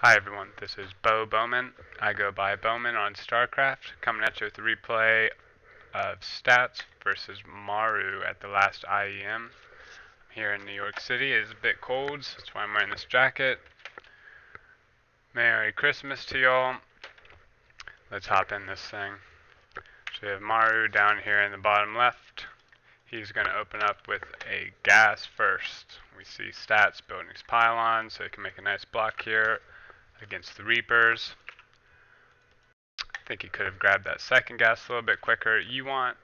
Hi everyone, this is Bowman. I go by Bowman on StarCraft, coming at you with a replay of Stats versus Maru at the last IEM. Here in New York City. It is a bit cold, so that's why I'm wearing this jacket. Merry Christmas to y'all. Let's hop in this thing. So we have Maru down here in the bottom left. He's going to open up with a gas first. We see Stats building his pylon, so he can make a nice block here against the Reapers. I think he could have grabbed that second gas a little bit quicker. You want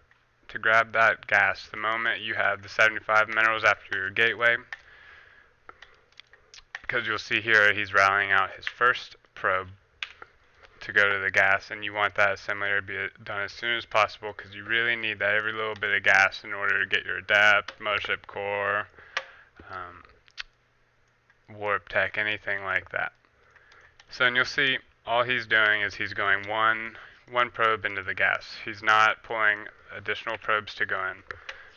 to grab that gas the moment you have the 75 minerals after your gateway, because you'll see here he's rallying out his first probe to go to the gas, and you want that assimilator to be done as soon as possible because you really need that every little bit of gas in order to get your adept, mothership core, um, warp tech, anything like that. So and you'll see all he's doing is he's going one probe into the gas. He's not pulling additional probes to go in,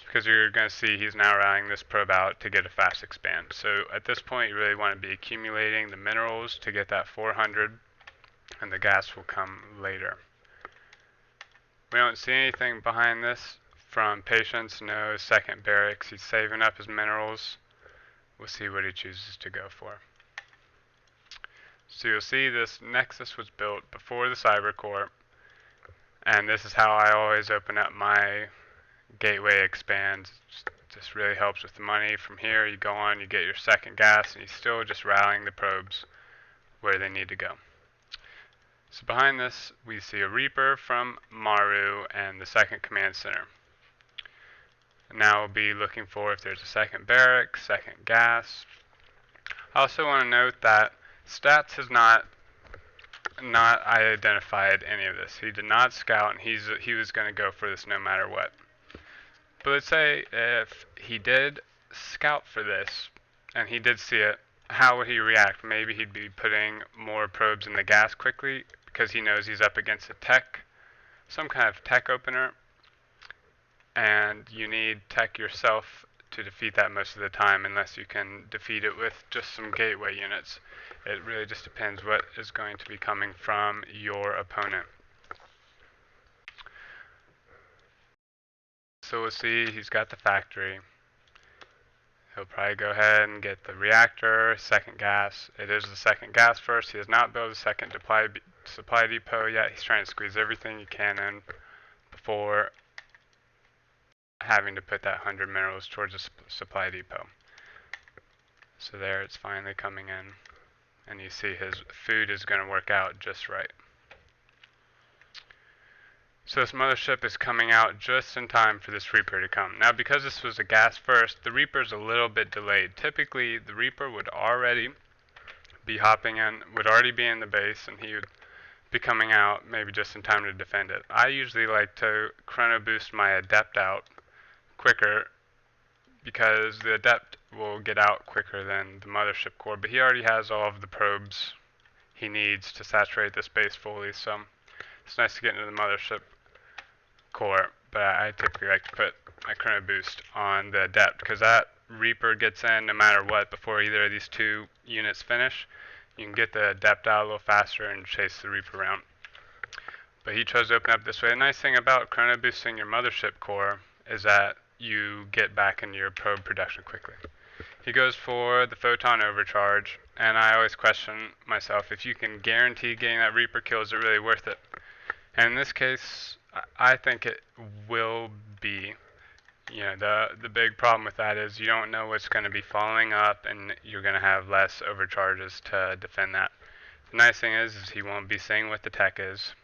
because you're going to see he's now routing this probe out to get a fast expand. So at this point you really want to be accumulating the minerals to get that 400, and the gas will come later. We don't see anything behind this from Patience, no second barracks. He's saving up his minerals. We'll see what he chooses to go for. So you'll see this Nexus was built before the Cyber Core, and this is how I always open up my gateway expands. Just really helps with the money. From here you go on, you get your second gas, and he's still just rallying the probes where they need to go. So behind this we see a Reaper from Maru and the second command center. Now we'll be looking for if there's a second barrack, second gas. I also want to note that Stats has not identified any of this. He did not scout, and he was going to go for this no matter what. But let's say if he did scout for this and he did see it, how would he react? Maybe he'd be putting more probes in the gas quickly because he knows he's up against a tech, some kind of tech opener, and you need tech yourself to defeat that most of the time, unless you can defeat it with just some gateway units. It really just depends what is going to be coming from your opponent. So we'll see he's got the factory. He'll probably go ahead and get the reactor, second gas. It is the second gas first. He has not built a second supply depot yet. He's trying to squeeze everything he can in before having to put that 100 minerals towards a supply depot. So there it's finally coming in, and you see his food is going to work out just right. So this mothership is coming out just in time for this Reaper to come. Now because this was a gas first, the Reaper's a little bit delayed. Typically the Reaper would already be hopping in, would already be in the base, and he would be coming out maybe just in time to defend it. I usually like to chrono boost my adept out quicker because the adept will get out quicker than the mothership core, but he already has all of the probes he needs to saturate this base fully, so it's nice to get into the mothership core, but I typically like to put my chrono boost on the adept because that Reaper gets in no matter what before either of these two units finish. You can get the adept out a little faster and chase the Reaper around. But he chose to open up this way. The nice thing about chrono boosting your mothership core is that you get back into your probe production quickly. He goes for the photon overcharge, and I always question myself, if you can guarantee getting that Reaper kill, is it really worth it? And in this case, I think it will be. You know, the big problem with that is you don't know what's going to be following up, and you're going to have less overcharges to defend that. The nice thing is he won't be seeing what the tech is.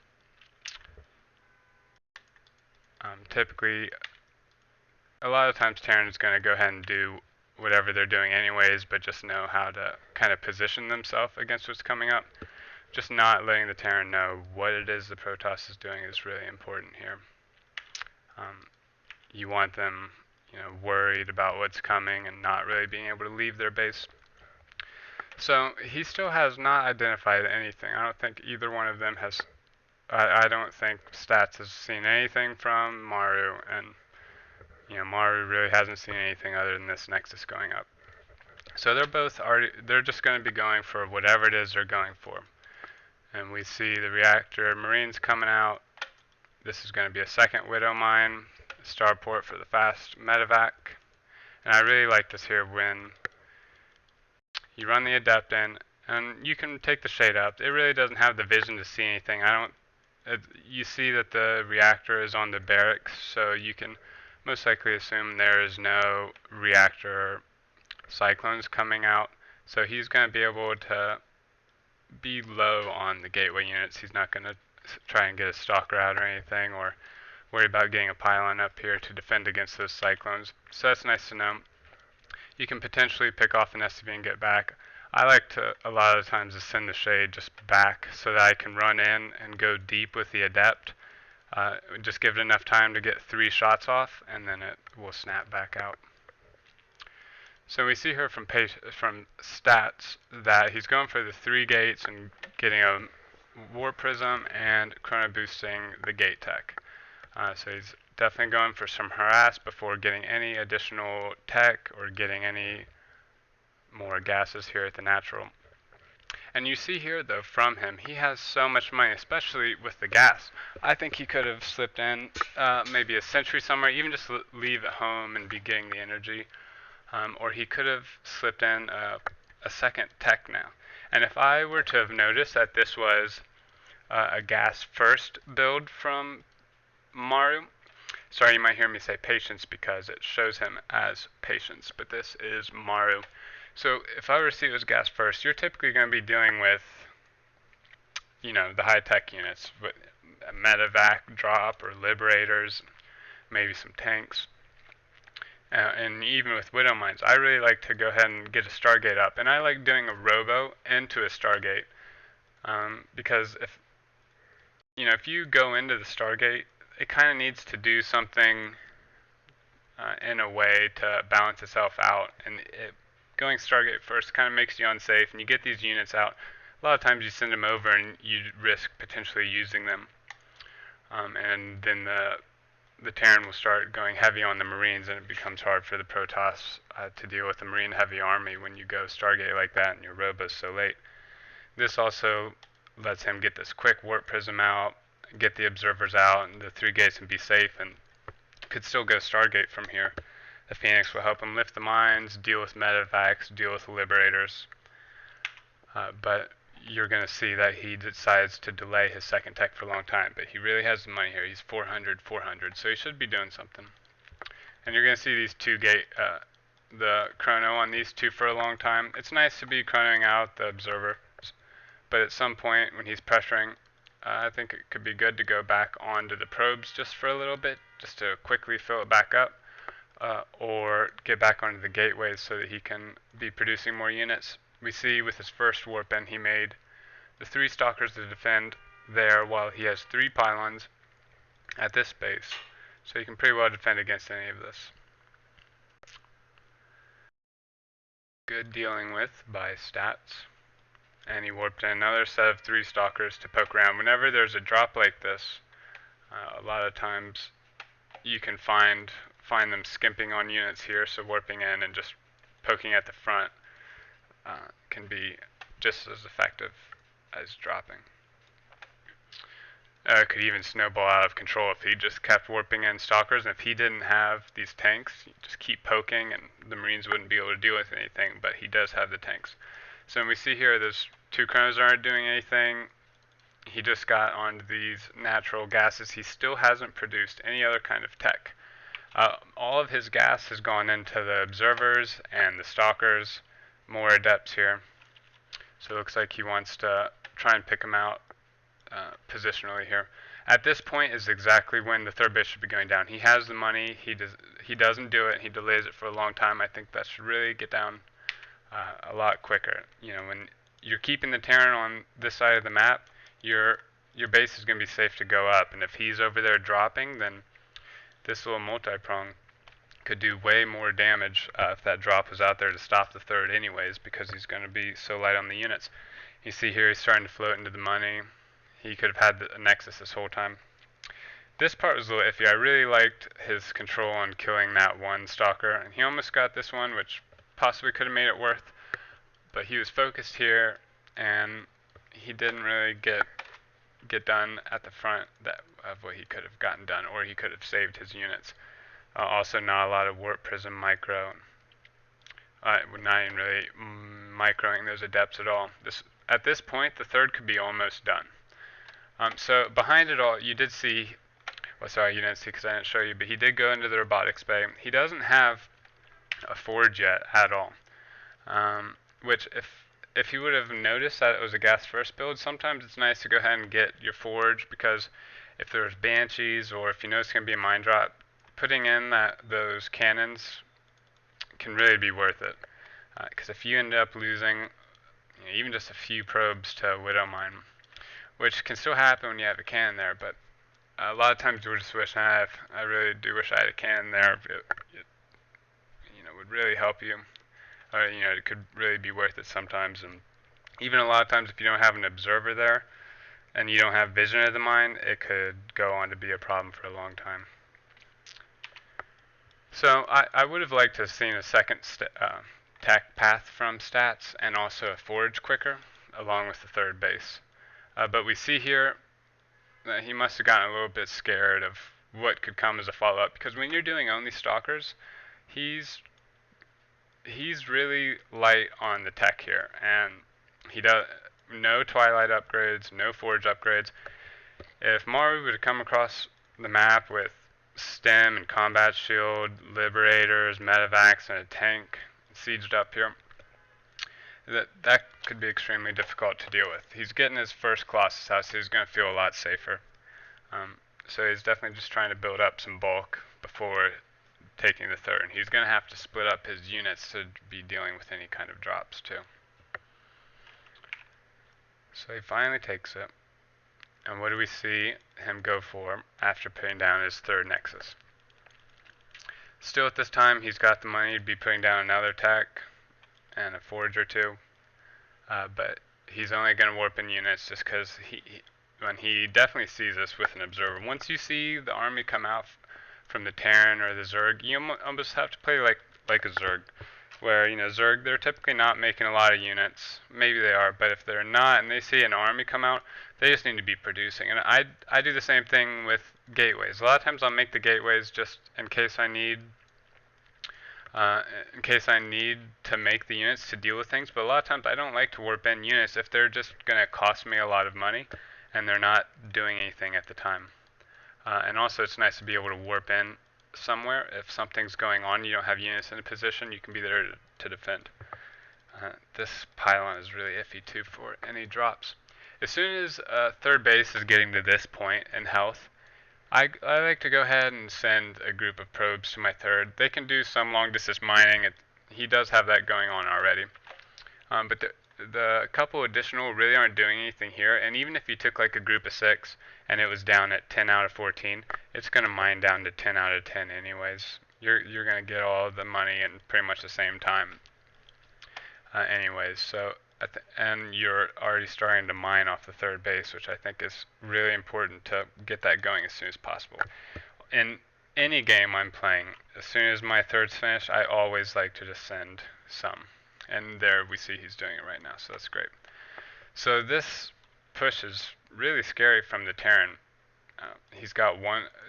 Typically, a lot of times Terran is going to go ahead and do whatever they're doing anyways, but just know how to kind of position themselves against what's coming up. Just not letting the Terran know what it is the Protoss is doing is really important here. You want them, worried about what's coming and not really being able to leave their base. So he still has not identified anything. I don't think either one of them has. I don't think Stats has seen anything from Maru, and Maru really hasn't seen anything other than this Nexus going up. So they're just going to be going for whatever it is they're going for. And we see the reactor Marines coming out. This is going to be a second Widow mine, starport for the fast medevac. And I really like this here when you run the adept in, and you can take the shade up. It really doesn't have the vision to see anything. You see that the reactor is on the barracks, so you can most likely assume there is no reactor cyclones coming out. So he's going to be able to be low on the gateway units. He's not going to try and get a stalker out or anything, or worry about getting a pylon up here to defend against those cyclones. So that's nice to know. You can potentially pick off an SCV and get back. I like to, a lot of the times, to send the shade just back so that I can run in and go deep with the adept. Just give it enough time to get 3 shots off, and then it will snap back out. So we see here from stats that he's going for the 3 gates and getting a warp prism and chrono boosting the gate tech. So he's definitely going for some harass before getting any additional tech or getting any more gases here at the natural. And you see here, though, from him, he has so much money, especially with the gas. I think he could have slipped in maybe a sentry somewhere, even just leave at home and be getting the energy. Or he could have slipped in a second tech now. And if I were to have noticed that this was a gas first build from Maru, sorry, you might hear me say patience because it shows him as patience, but this is Maru. So if I were to see it as gas first, you're typically going to be dealing with, the high-tech units, with a medevac drop or liberators, maybe some tanks. And even with Widow Mines, I really like to go ahead and get a Stargate up. And I like doing a robo into a Stargate. Because if you go into the Stargate, it kind of needs to do something in a way to balance itself out. And going Stargate first kind of makes you unsafe, and you get these units out. A lot of times you send them over and you risk potentially using them. And then the Terran will start going heavy on the Marines, and it becomes hard for the Protoss to deal with the Marine heavy army when you go Stargate like that and your Robo's so late. This also lets him get this quick warp prism out, get the observers out and the 3 gates and be safe, and could still go Stargate from here. The Phoenix will help him lift the mines, deal with medevacs, deal with liberators. But you're going to see that he decides to delay his second tech for a long time. But he really has the money here. He's 400, so he should be doing something. And you're going to see these 2 gate, the chrono on these 2 for a long time. It's nice to be chronoing out the observer, but at some point when he's pressuring, I think it could be good to go back onto the probes just for a little bit, just to quickly fill it back up, or get back onto the gateways so that he can be producing more units. We see with his first warp in, he made the 3 stalkers to defend there while he has 3 pylons at this base. So he can pretty well defend against any of this. Good dealing with by stats. And he warped in another set of 3 stalkers to poke around. Whenever there's a drop like this, a lot of times you can find them skimping on units here, so warping in and just poking at the front can be just as effective as dropping. It could even snowball out of control if he just kept warping in stalkers, and if he didn't have these tanks, you just keep poking and the Marines wouldn't be able to deal with anything, but he does have the tanks. So when we see here, those 2 chronos aren't doing anything. He just got onto these natural gases. He still hasn't produced any other kind of tech. All of his gas has gone into the observers and the stalkers, more adepts here. So it looks like he wants to try and pick them out positionally here. At this point is exactly when the 3rd base should be going down. He has the money. He doesn't do it. He delays it for a long time. I think that should really get down a lot quicker. When you're keeping the Terran on this side of the map, your base is going to be safe to go up. And if he's over there dropping, then this little multi-prong could do way more damage if that drop was out there to stop the 3rd anyways, because he's going to be so light on the units. You see here he's starting to float into the money. He could have had a Nexus this whole time. This part was a little iffy. I really liked his control on killing that 1 stalker, and he almost got this one, which possibly could have made it worth, but he was focused here, and he didn't really get done at the front of what he could have gotten done, or he could have saved his units. Also, not a lot of warp prism micro. Not even really microing those adepts at all. At this point, the third could be almost done. So behind it all, you did see. Well, sorry, you didn't see because I didn't show you, but he did go into the robotics bay. He doesn't have a forge yet at all. Which, if you would have noticed that it was a gas first build, sometimes it's nice to go ahead and get your forge, because if there's banshees or if you know it's going to be a mine drop, putting in those cannons can really be worth it. Because if you end up losing even just a few probes to Widow Mine, which can still happen when you have a cannon there, but a lot of times you just wish, I really do wish I had a cannon there. It would really help you. Or, it could really be worth it sometimes. And even a lot of times if you don't have an observer there and you don't have vision of the mine, it could go on to be a problem for a long time. So I would have liked to have seen a second tech path from stats and also a forge quicker along with the third base. But we see here that he must have gotten a little bit scared of what could come as a follow-up, because when you're doing only stalkers, he's really light on the tech here, and he does no Twilight upgrades, no Forge upgrades. If Maru would have come across the map with Stem and Combat Shield, Liberators, Medivacs, and a tank sieged up here, that could be extremely difficult to deal with. He's getting his first Colossus out, so he's going to feel a lot safer. So he's definitely just trying to build up some bulk before taking the third. He's going to have to split up his units to be dealing with any kind of drops too. So he finally takes it. And what do we see him go for after putting down his third Nexus? Still at this time, he's got the money to be putting down another tech and a forge or two. But he's only going to warp in units just because when he definitely sees this with an observer. Once you see the army come out from the Terran or the Zerg, you almost have to play like a Zerg, where Zerg, they're typically not making a lot of units. Maybe they are, but if they're not and they see an army come out, they just need to be producing. And I do the same thing with gateways. A lot of times I'll make the gateways just in case I need to make the units to deal with things. But a lot of times I don't like to warp in units if they're just going to cost me a lot of money and they're not doing anything at the time. And also it's nice to be able to warp in somewhere. If something's going on, you don't have units in a position, you can be there to defend. This pylon is really iffy too for any drops. As soon as third base is getting to this point in health, I like to go ahead and send a group of probes to my third. They can do some long distance mining. He does have that going on already. But the couple additional really aren't doing anything here. And even if you took like a group of 6 and it was down at 10 out of 14, it's going to mine down to 10 out of 10 anyways. You're going to get all of the money in pretty much the same time. Anyways, so and you're already starting to mine off the third base, which I think is really important to get that going as soon as possible. In any game I'm playing, as soon as my third's finished, I always like to just send some. And there we see he's doing it right now, so that's great. So this push is really scary from the Terran. He's got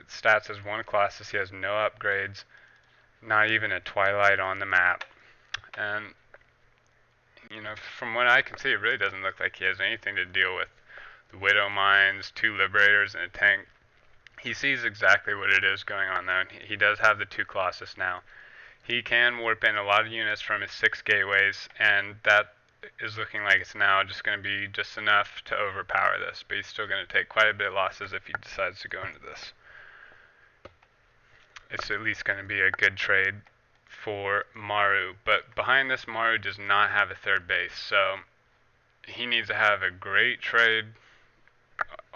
stats as 1 Colossus, he has no upgrades, not even a Twilight on the map. And from what I can see, it really doesn't look like he has anything to deal with the Widow Mines, 2 Liberators, and a tank. He sees exactly what it is going on though, and he does have the 2 Colossus now. He can warp in a lot of units from his 6 gateways, and that is looking like it's now just going to be just enough to overpower this, but he's still going to take quite a bit of losses if he decides to go into this. It's at least going to be a good trade for Maru, but behind this, Maru does not have a third base, so he needs to have a great trade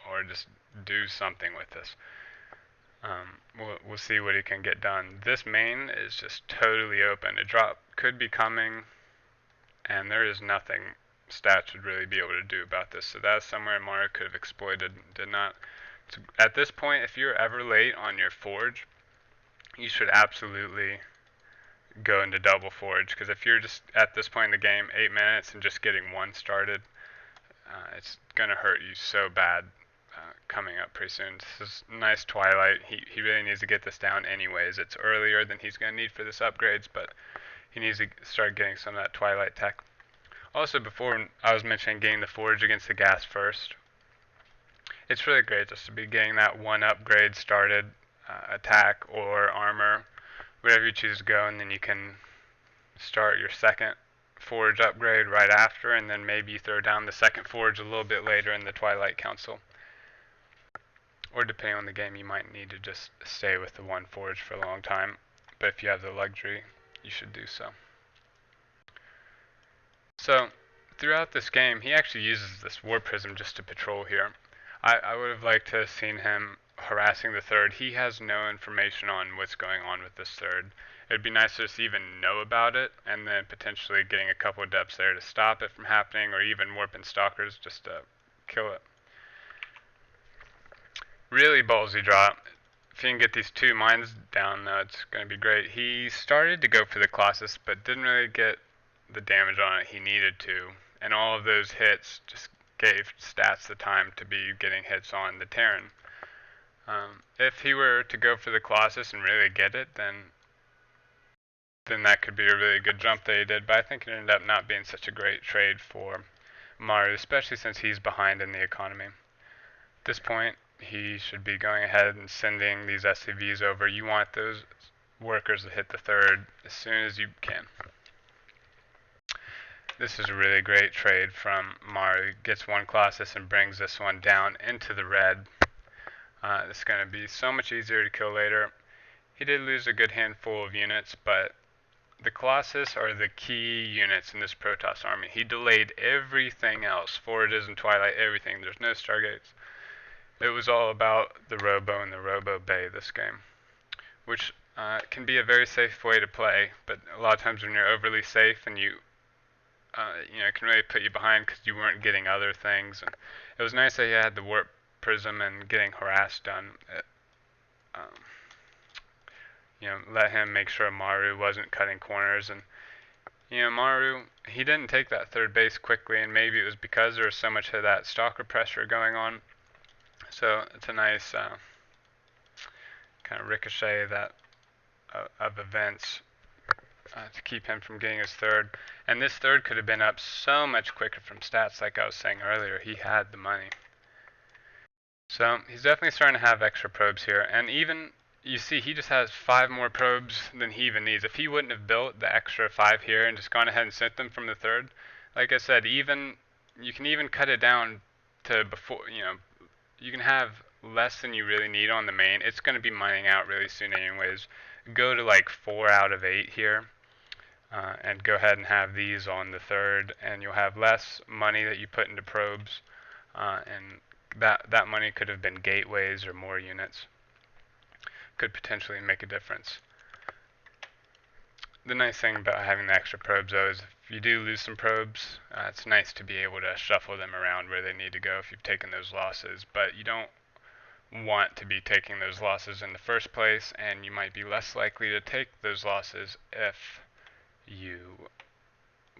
or just do something with this. We'll see what he can get done. This main is just totally open. A drop could be coming, and there is nothing stats would really be able to do about this. So that's somewhere Maru could have exploited, did not. So at this point, if you're ever late on your forge, you should absolutely go into double forge, because if you're just at this point in the game 8 minutes and just getting one started, it's gonna hurt you so bad coming up pretty soon. This is nice Twilight. He really needs to get this down anyways. It's earlier than he's gonna need for this upgrades, but he needs to start getting some of that Twilight tech. Also, before I was mentioning getting the forge against the gas first, it's really great just to be getting that one upgrade started, attack or armor, wherever you choose to go, and then you can start your second forge upgrade right after, and then maybe you throw down the second forge a little bit later in the Twilight Council. Or depending on the game, you might need to just stay with the one forge for a long time, but if you have the luxury, you should do so. So, throughout this game, he actually uses this War Prism just to patrol here. I would have liked to have seen him harassing the third. He has no information on what's going on with this third. It'd be nice to just even know about it, and then potentially getting a couple of depths there to stop it from happening, or even warping stalkers just to kill it. Really ballsy drop. If you can get these two mines down, though, it's going to be great. He started to go for the Colossus, but didn't really get the damage on it he needed to, and all of those hits just gave stats the time to be getting hits on the Terran. If he were to go for the Colossus and really get it, then that could be a really good jump that he did, but I think it ended up not being such a great trade for Maru, especially since he's behind in the economy. At this point, he should be going ahead and sending these SCVs over. You want those workers to hit the third as soon as you can. This is a really great trade from Maru. Gets one Colossus and brings this one down into the red. This is going to be so much easier to kill later. He did lose a good handful of units, but the Colossus are the key units in this Protoss army. He delayed everything else, Forges and Twilight, everything. There's no Stargates. It was all about the Robo and the Robo Bay this game, which can be a very safe way to play, but a lot of times when you're overly safe and it can really put you behind because you weren't getting other things. And it was nice that he had the Warp Prism and getting harassed done. Let him make sure Maru wasn't cutting corners. And, Maru, he didn't take that third base quickly, and maybe it was because there was so much of that stalker pressure going on. So it's a nice kind of ricochet of events to keep him from getting his third. And this third could have been up so much quicker from stats, like I was saying earlier. He had the money. So he's definitely starting to have extra probes here. And even, you see, he just has 5 more probes than he even needs. If he wouldn't have built the extra 5 here and just gone ahead and sent them from the third, like I said, you can even cut it down to before, you can have less than you really need on the main. It's going to be mining out really soon anyways. Go to like 4 out of 8 here. And go ahead and have these on the third, and you'll have less money that you put into probes, and that money could have been gateways or more units. Could potentially make a difference. The nice thing about having the extra probes, though, is if you do lose some probes, it's nice to be able to shuffle them around where they need to go if you've taken those losses, but you don't want to be taking those losses in the first place, and you might be less likely to take those losses if you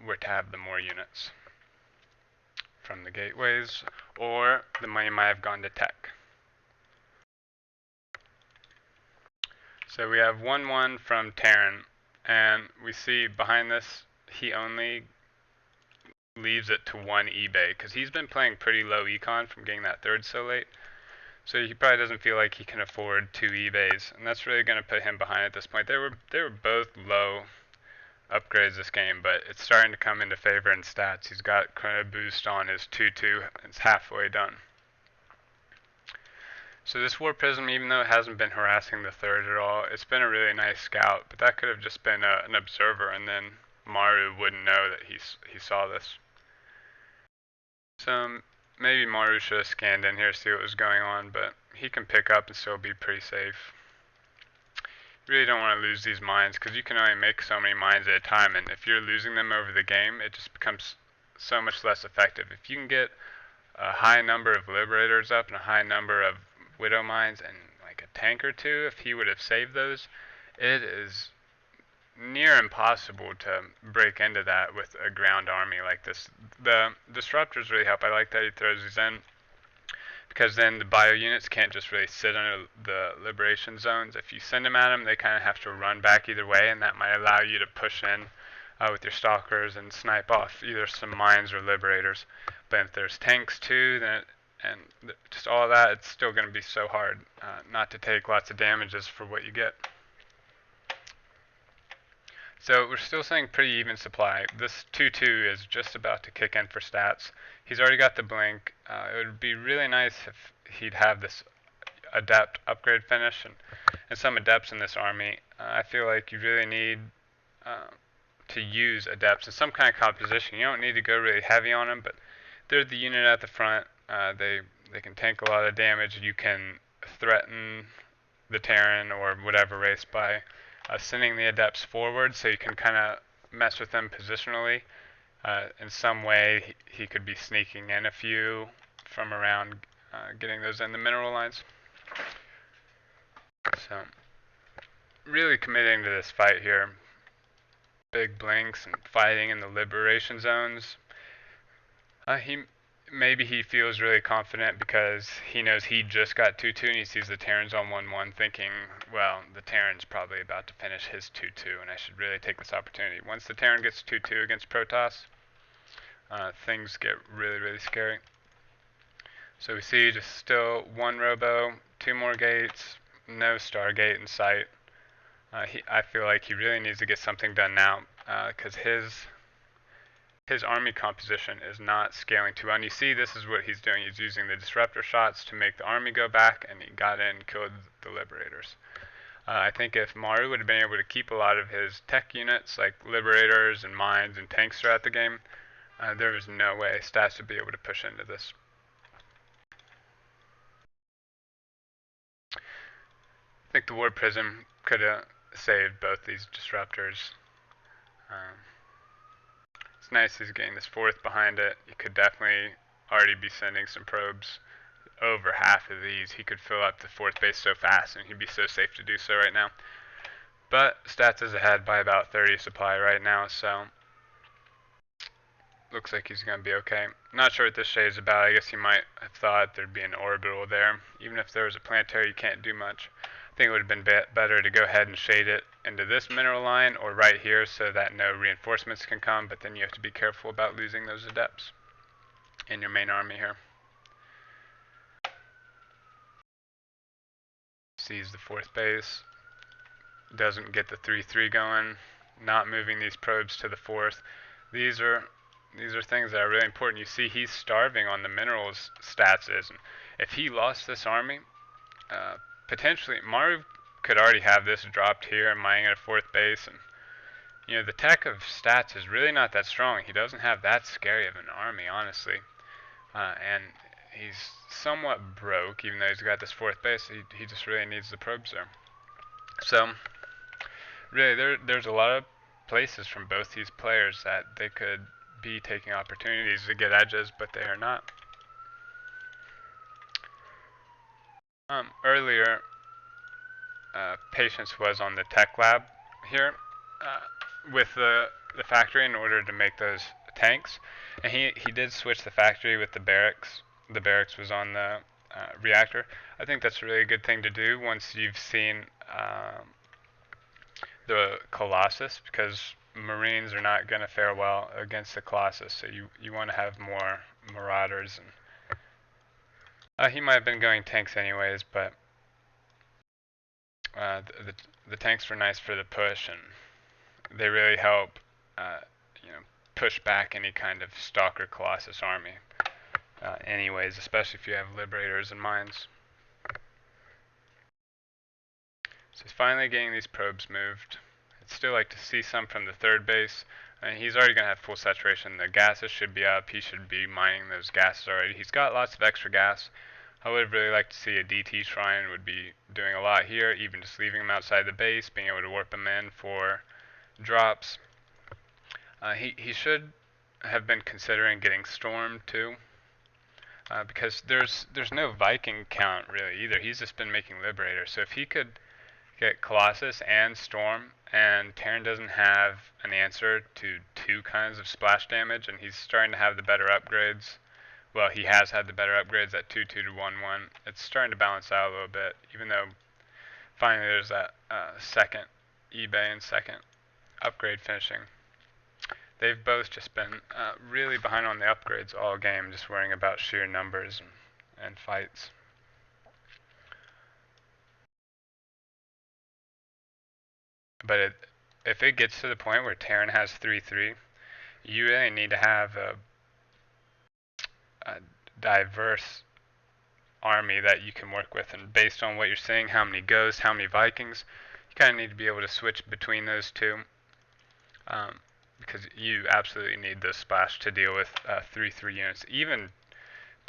were to have the more units from the gateways, or the money might have gone to tech. So we have 1-1 from Terran, and we see behind this he only leaves it to 1 eBay, because he's been playing pretty low econ from getting that third so late. So he probably doesn't feel like he can afford 2 eBays, and that's really going to put him behind at this point. They were both low upgrades this game, but it's starting to come into favor in stats. He's got Chrono Boost on his 2-2. It's halfway done. So this War Prism, even though it hasn't been harassing the third at all, it's been a really nice scout, but that could have just been an observer, and then Maru wouldn't know that he saw this. So maybe Maru should have scanned in here to see what was going on, but he can pick up and still be pretty safe. You really don't want to lose these mines because you can only make so many mines at a time, and if you're losing them over the game, it just becomes so much less effective. If you can get a high number of Liberators up and a high number of Widow mines and like a tank or two, if he would have saved those, it is near impossible to break into that with a ground army like this. The disruptors really help. I like that he throws these in because then the bio units can't just really sit under the liberation zones. If you send them at them, they kind of have to run back either way, and that might allow you to push in with your stalkers and snipe off either some mines or liberators. But if there's tanks too, then just all of that, it's still going to be so hard not to take lots of damages for what you get. So we're still seeing pretty even supply. This 2-2 is just about to kick in for stats. He's already got the blink. It would be really nice if he'd have this adept upgrade finish and some adepts in this army. I feel like you really need to use adepts in some kind of composition. You don't need to go really heavy on them, but they're the unit at the front. They can tank a lot of damage. You can threaten the Terran or whatever race by sending the adepts forward, so you can kind of mess with them positionally. In some way, he could be sneaking in a few from around, getting those in the mineral lines. So, really committing to this fight here. Big blinks and fighting in the liberation zones. Maybe he feels really confident because he knows he just got 2-2 and he sees the Terrans on 1-1 thinking, well, the Terran's probably about to finish his 2-2 and I should really take this opportunity. Once the Terran gets 2-2 against Protoss, things get really, really scary. So we see just still one robo, 2 more gates, no Stargate in sight. I feel like he really needs to get something done now because his army composition is not scaling too well. And you see this is what he's doing. He's using the disruptor shots to make the army go back, and he got in and killed the liberators. I think if Maru would have been able to keep a lot of his tech units, like liberators and mines and tanks throughout the game, there was no way Stats would be able to push into this. I think the War Prism could have saved both these disruptors. It's nice he's getting this 4th behind it. You could definitely already be sending some probes. Over half of these, he could fill up the 4th base so fast, and he'd be so safe to do so right now. But Stats is ahead by about 30 supply right now, so looks like he's going to be okay. Not sure what this shade is about. I guess he might have thought there'd be an orbital there. Even if there was a planetary, you can't do much. I think it would have been better to go ahead and shade it into this mineral line or right here so that no reinforcements can come, but then you have to be careful about losing those adepts in your main army here. Sees the 4th base, doesn't get the 3-3 going, not moving these probes to the 4th. These are things that are really important. You see he's starving on the minerals stats is. And if he lost this army, potentially Maru could already have this dropped here and mining at a 4th base. And you know, the tech of Stats is really not that strong. He doesn't have that scary of an army, honestly. And he's somewhat broke, even though he's got this 4th base. He just really needs the probes there. So really, there's a lot of places from both these players that they could be taking opportunities to get edges, but they are not. Earlier, Patience was on the tech lab here with the factory in order to make those tanks, and he did switch the factory with the barracks. The barracks was on the reactor. I think that's a really good thing to do once you've seen the Colossus, because Marines are not going to fare well against the Colossus, so you want to have more Marauders. And he might have been going tanks anyways, but the tanks were nice for the push, and they really help push back any kind of Stalker Colossus army. Anyways, especially if you have Liberators and mines. So he's finally getting these probes moved. I'd still like to see some from the 3rd base. He's already going to have full saturation. The gases should be up. He should be mining those gases already. He's got lots of extra gas. I would really like to see a DT Shrine would be doing a lot here, even just leaving him outside the base, being able to warp him in for drops. He should have been considering getting Storm too, because there's no Viking count really either. He's just been making Liberators. So if he could get Colossus and Storm, and Terran doesn't have an answer to two kinds of splash damage, and he's starting to have the better upgrades. Well, he has had the better upgrades at 2-2 to 1-1. It's starting to balance out a little bit, even though finally there's that second eBay and second upgrade finishing. They've both just been really behind on the upgrades all game, just worrying about sheer numbers and fights. But if it gets to the point where Terran has 3-3, you really need to have a diverse army that you can work with. And based on what you're seeing, how many Ghosts, how many Vikings, you kind of need to be able to switch between those two. Because you absolutely need the splash to deal with 3-3 units. Even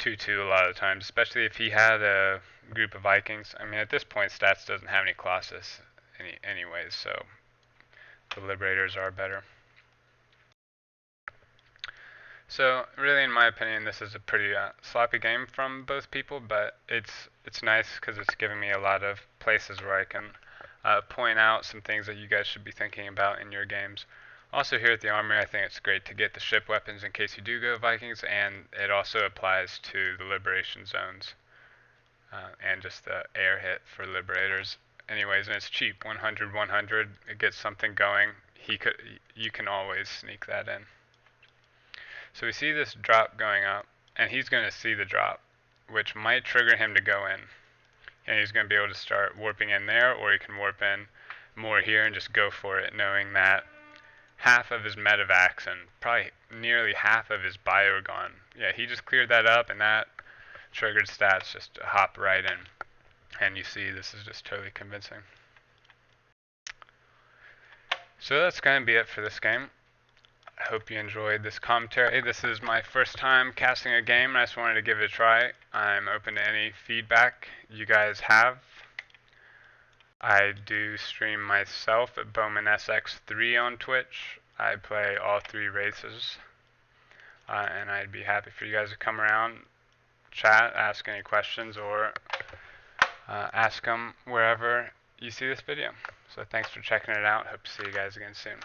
2-2 a lot of the times, especially if he had a group of Vikings. I mean, at this point, Stats doesn't have any Colossus anyways, so the Liberators are better. So really, in my opinion, this is a pretty sloppy game from both people, but it's nice because it's giving me a lot of places where I can point out some things that you guys should be thinking about in your games. Also here at the Armory, I think it's great to get the ship weapons in case you do go Vikings, and it also applies to the Liberation Zones and just the air hit for Liberators. Anyways, and it's cheap, 100, 100. It gets something going. You can always sneak that in. So we see this drop going up, and he's going to see the drop, which might trigger him to go in. And he's going to be able to start warping in there, or he can warp in more here and just go for it, knowing that half of his medevacs and probably nearly half of his bio are gone. Yeah, he just cleared that up, and that triggered Stats just to hop right in. And you see this is just totally convincing. So that's going to be it for this game. I hope you enjoyed this commentary. This is my first time casting a game, and I just wanted to give it a try. I'm open to any feedback you guys have. I do stream myself at BowmanSX3 on Twitch. I play all three races, and I'd be happy for you guys to come around, chat, ask any questions, or ask them wherever you see this video. So thanks for checking it out. Hope to see you guys again soon.